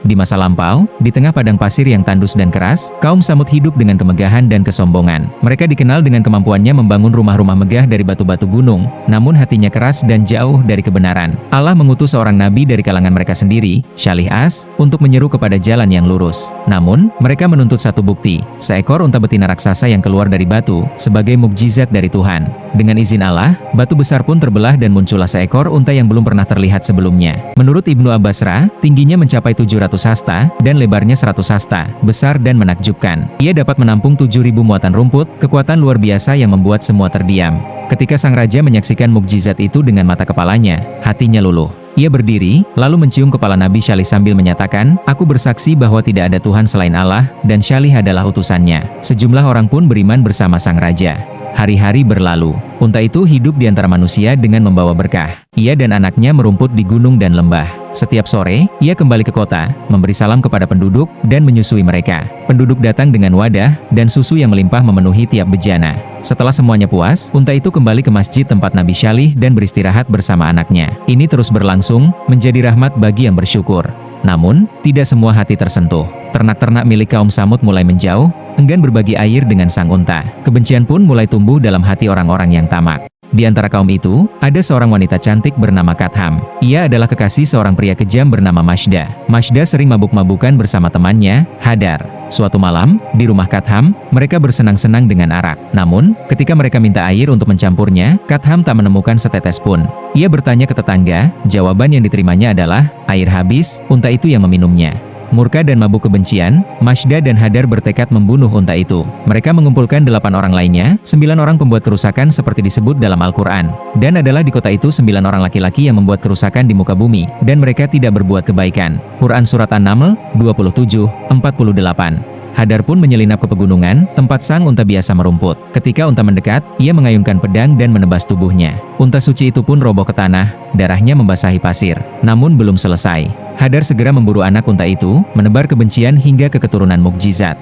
Di masa lampau, di tengah padang pasir yang tandus dan keras, kaum Samud hidup dengan kemegahan dan kesombongan. Mereka dikenal dengan kemampuannya membangun rumah-rumah megah dari batu-batu gunung, namun hatinya keras dan jauh dari kebenaran. Allah mengutus seorang nabi dari kalangan mereka sendiri, Syalih As, untuk menyeru kepada jalan yang lurus. Namun, mereka menuntut satu bukti, seekor unta betina raksasa yang keluar dari batu, sebagai mukjizat dari Tuhan. Dengan izin Allah, batu besar pun terbelah dan muncullah seekor unta yang belum pernah terlihat sebelumnya. Menurut Ibnu Abbasra, tingginya mencapai 700 hasta, dan lebarnya 100 hasta, besar dan menakjubkan. Ia dapat menampung 7.000 muatan rumput, kekuatan luar biasa yang membuat semua terdiam. Ketika sang raja menyaksikan mukjizat itu dengan mata kepalanya, hatinya luluh. Ia berdiri, lalu mencium kepala Nabi Syalih sambil menyatakan, "Aku bersaksi bahwa tidak ada Tuhan selain Allah, dan Syalih adalah utusannya." Sejumlah orang pun beriman bersama sang raja. Hari-hari berlalu. Unta itu hidup di antara manusia dengan membawa berkah. Ia dan anaknya merumput di gunung dan lembah. Setiap sore, ia kembali ke kota, memberi salam kepada penduduk, dan menyusui mereka. Penduduk datang dengan wadah, dan susu yang melimpah memenuhi tiap bejana. Setelah semuanya puas, unta itu kembali ke masjid tempat Nabi Syalih dan beristirahat bersama anaknya. Ini terus berlangsung, menjadi rahmat bagi yang bersyukur. Namun, tidak semua hati tersentuh. Ternak-ternak milik kaum Samud mulai menjauh, enggan berbagi air dengan sang unta. Kebencian pun mulai tumbuh dalam hati orang-orang yang tamak. Di antara kaum itu, ada seorang wanita cantik bernama Katham. Ia adalah kekasih seorang pria kejam bernama Mashda. Mashda sering mabuk-mabukan bersama temannya, Hadar. Suatu malam, di rumah Katham, mereka bersenang-senang dengan arak. Namun, ketika mereka minta air untuk mencampurnya, Katham tak menemukan setetes pun. Ia bertanya ke tetangga, jawaban yang diterimanya adalah, air habis, unta itu yang meminumnya. Murka dan mabuk kebencian, Mashda dan Hadar bertekad membunuh unta itu. Mereka mengumpulkan 8 orang lainnya, 9 orang pembuat kerusakan seperti disebut dalam Al-Quran. Dan adalah di kota itu 9 orang laki-laki yang membuat kerusakan di muka bumi, dan mereka tidak berbuat kebaikan. Quran Surat An-Naml, 27:48. Hadar pun menyelinap ke pegunungan, tempat sang unta biasa merumput. Ketika unta mendekat, ia mengayunkan pedang dan menebas tubuhnya. Unta suci itu pun roboh ke tanah, darahnya membasahi pasir. Namun belum selesai. Hadar segera memburu anak unta itu, menebar kebencian hingga ke keturunan mukjizat.